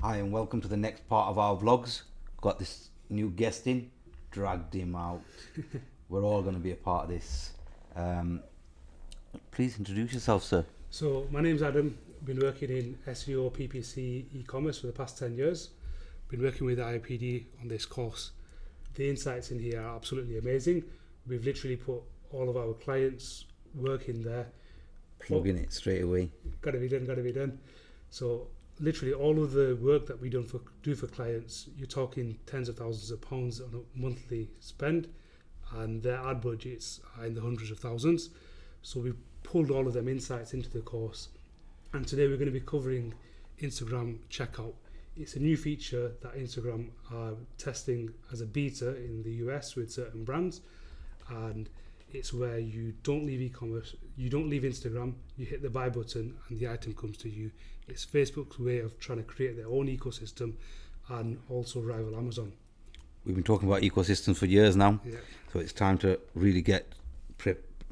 Hi and welcome to the next part of our vlogs. Got this new guest in, dragged him out. We're all going to be a part of this. Please introduce yourself, sir. So my name's Adam. Been working in SEO, PPC, e-commerce for the past 10 years. Been working with IPD on this course. The insights in here are absolutely amazing. We've literally put all of our clients' work in there. Plugging it straight away. Got to be done. So literally all of the work that we do for clients, you're talking tens of thousands of pounds on a monthly spend, and their ad budgets are in the hundreds of thousands. So we pulled all of them insights into the course, and today we're going to be covering Instagram checkout. It's a new feature that Instagram are testing as a beta in the US with certain brands, and it's where you don't leave e-commerce, you don't leave Instagram, you hit the buy button and the item comes to you. It's Facebook's way of trying to create their own ecosystem and also rival Amazon. We've been talking about ecosystems for years now, Yeah, so it's time to really get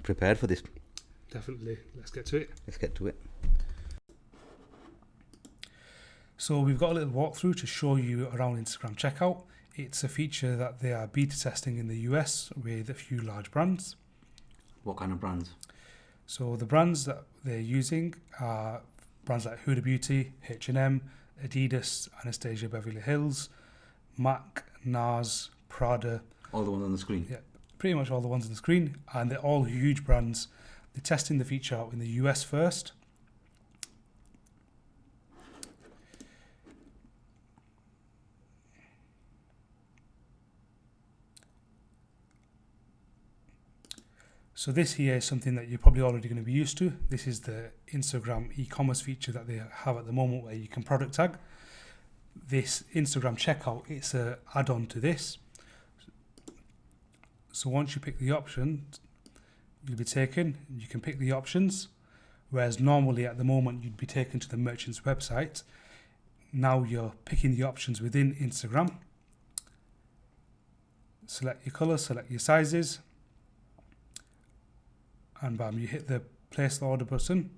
prepared for this. definitely. Let's get to it. Let's get to it. So we've got a little walkthrough to show you around Instagram checkout. It's a feature that they are beta testing in the US with a few large brands. What kind of brands? So the brands that they're using are brands like Huda Beauty, H&M, Adidas, Anastasia Beverly Hills, MAC, NARS, Prada. All the ones on the screen? Yeah, pretty much all the ones on the screen, and they're all huge brands. They're testing the feature out in the US first. So this here is something that you're probably already going to be used to. This is the Instagram e-commerce feature that they have at the moment where you can product tag. This Instagram checkout, it's an add-on to this. So once you pick the option, you'll be taken, you can pick the options, whereas normally at the moment you'd be taken to the merchant's website. Now you're picking the options within Instagram. Select your color, select your sizes, and bam, you hit the place the order button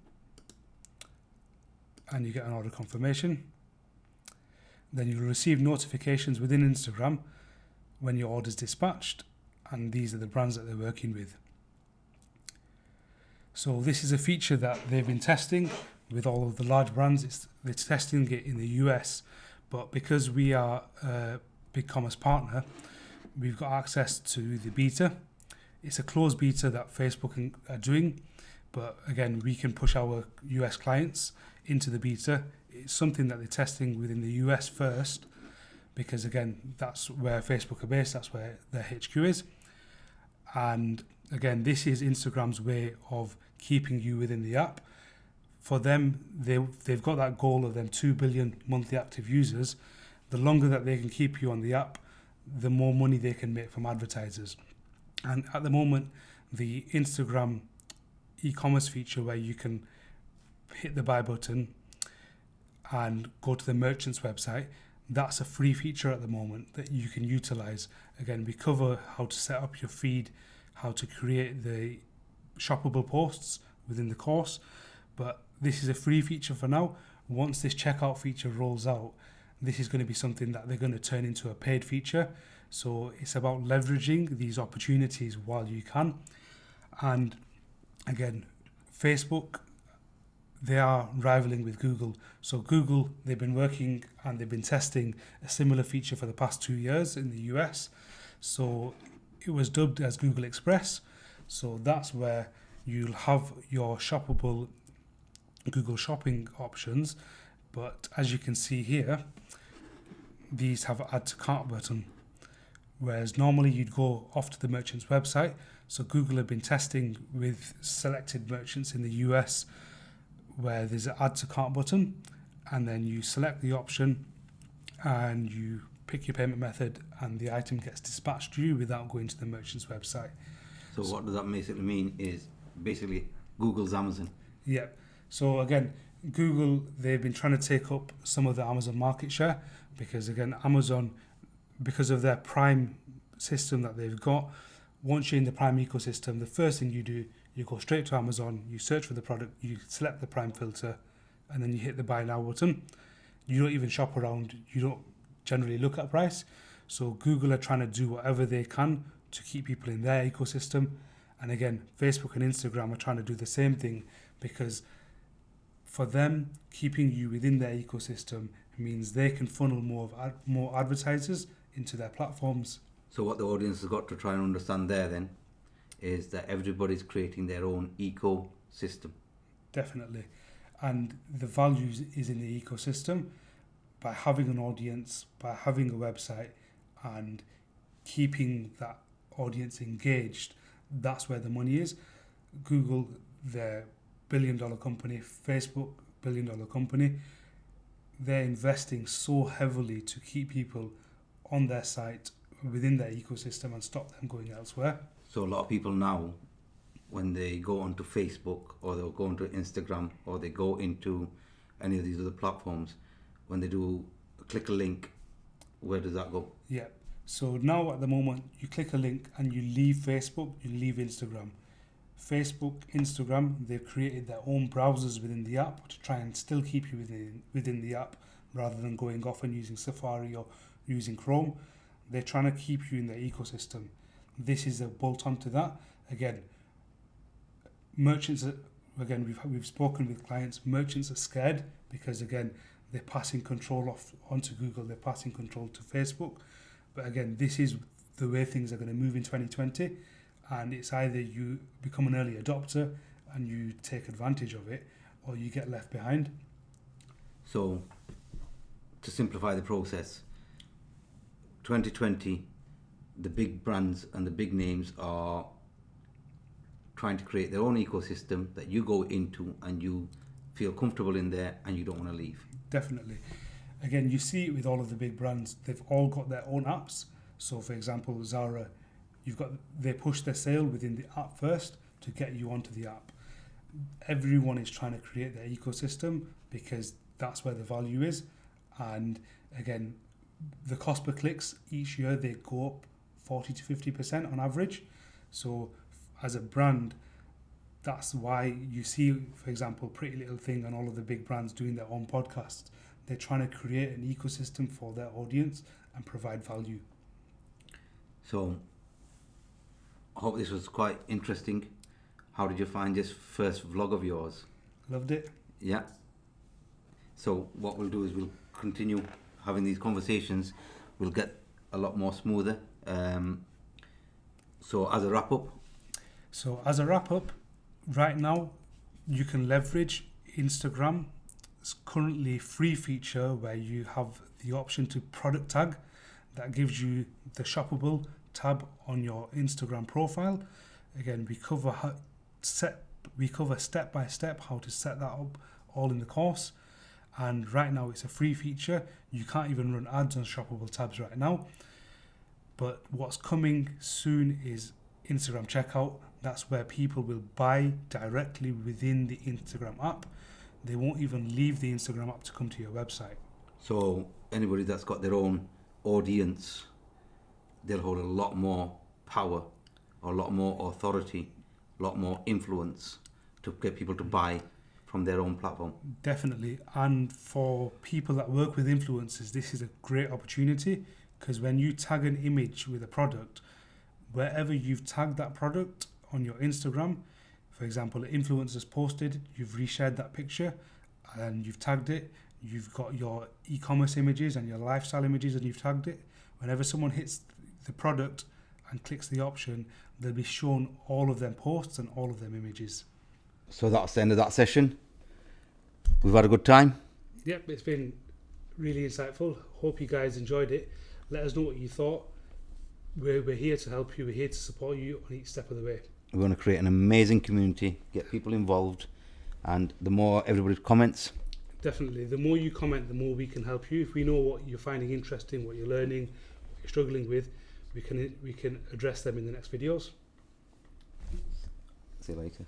and you get an order confirmation. Then you'll receive notifications within Instagram when your order is dispatched, and these are the brands that they're working with. So this is a feature that they've been testing with all of the large brands. They're testing it in the US, but because we are a BigCommerce partner, we've got access to the beta. It's a closed beta that Facebook are doing, but again, we can push our US clients into the beta. It's something that they're testing within the US first, because again, that's where Facebook are based, that's where their HQ is. And again, this is Instagram's way of keeping you within the app. For them, they've got that goal of them 2 billion monthly active users. The longer that they can keep you on the app, the more money they can make from advertisers. And at the moment, the Instagram e-commerce feature where you can hit the buy button and go to the merchant's website, that's a free feature at the moment that you can utilize. Again, we cover how to set up your feed, how to create the shoppable posts within the course, but this is a free feature for now. Once this checkout feature rolls out, this is going to be something that they're going to turn into a paid feature. So it's about leveraging these opportunities while you can. And again, Facebook, they are rivaling with Google. So Google, they've been working and they've been testing a similar feature for the past 2 years in the US. So it was dubbed as Google Express. So that's where you'll have your shoppable Google Shopping options. But as you can see here, these have an add to cart button, whereas normally you'd go off to the merchant's website. So Google have been testing with selected merchants in the US where there's an add to cart button, and then you select the option and you pick your payment method and the item gets dispatched to you without going to the merchant's website. So what does that basically mean is basically Google's Amazon. Yeah. So again, Google, they've been trying to take up some of the Amazon market share because again, Amazon, because of their Prime system that they've got, once you're in the Prime ecosystem, the first thing you do, you go straight to Amazon, you search for the product, you select the Prime filter, and then you hit the buy now button. you don't even shop around, you don't generally look at price. So Google are trying to do whatever they can to keep people in their ecosystem. And again, Facebook and Instagram are trying to do the same thing, because for them, keeping you within their ecosystem means they can funnel more advertisers into their platforms. So what the audience has got to try and understand there then is that everybody's creating their own ecosystem. Definitely. And the value is in the ecosystem. By having an audience, by having a website, and keeping that audience engaged, that's where the money is. Google, their billion-dollar company, Facebook, billion-dollar company, they're investing so heavily to keep people on their site within their ecosystem and stop them going elsewhere. So a lot of people now, when they go onto Facebook or they'll go onto Instagram or they go into any of these other platforms, when they do click a link, where does that go? Yeah. So now at the moment, you click a link and you leave Facebook, you leave Instagram. Facebook, Instagram, they've created their own browsers within the app to try and still keep you within the app rather than going off and using Safari or using Chrome. They're trying to keep you in their ecosystem. This is a bolt-on to that. Again, merchants, we've spoken with clients, merchants are scared because, again, they're passing control off onto Google, they're passing control to Facebook. But again, this is the way things are going to move in 2020. And it's either you become an early adopter and you take advantage of it, or you get left behind. So, to simplify the process, 2020, the big brands and the big names are trying to create their own ecosystem that you go into and you feel comfortable in there and you don't want to leave. Definitely. Again, you see it with all of the big brands. They've all got their own apps. So, for example, Zara, they push their sale within the app first to get you onto the app. Everyone is trying to create their ecosystem because that's where the value is. And again, the cost per clicks each year, they go up 40 to 50% on average. So as a brand, that's why you see, for example, Pretty Little Thing and all of the big brands doing their own podcasts. They're trying to create an ecosystem for their audience and provide value. So I hope this was quite interesting. How did you find this first vlog of yours? Loved it. Yeah. So what we'll do is we'll continue having these conversations. We'll get a lot more smoother. So as a wrap up, right now you can leverage Instagram. It's currently a free feature where you have the option to product tag. That gives you the shoppable tab on your Instagram profile. Again, we cover step by step how to set that up all in the course. And right now it's a free feature. You can't even run ads on shoppable tabs right now. But what's coming soon is Instagram checkout. That's where people will buy directly within the Instagram app. They won't even leave the Instagram app to come to your website. So anybody that's got their own audience, they'll hold a lot more power, a lot more authority, a lot more influence to get people to buy from their own platform. Definitely. And for people that work with influencers, this is a great opportunity, because when you tag an image with a product, wherever you've tagged that product on your Instagram, for example, an influencer's posted, you've reshared that picture and you've tagged it, you've got your e-commerce images and your lifestyle images and you've tagged it. Whenever someone hits the product and clicks the option, they'll be shown all of them posts and all of them images. So that's the end of that session. We've had a good time. Yep, it's been really insightful. Hope you guys enjoyed it. Let us know what you thought. We're here to help you. We're here to support you on each step of the way. We're going to create an amazing community, get people involved, and the more everybody comments. Definitely. The more you comment, the more we can help you. If we know what you're finding interesting, what you're learning, what you're struggling with, we can address them in the next videos. See you later.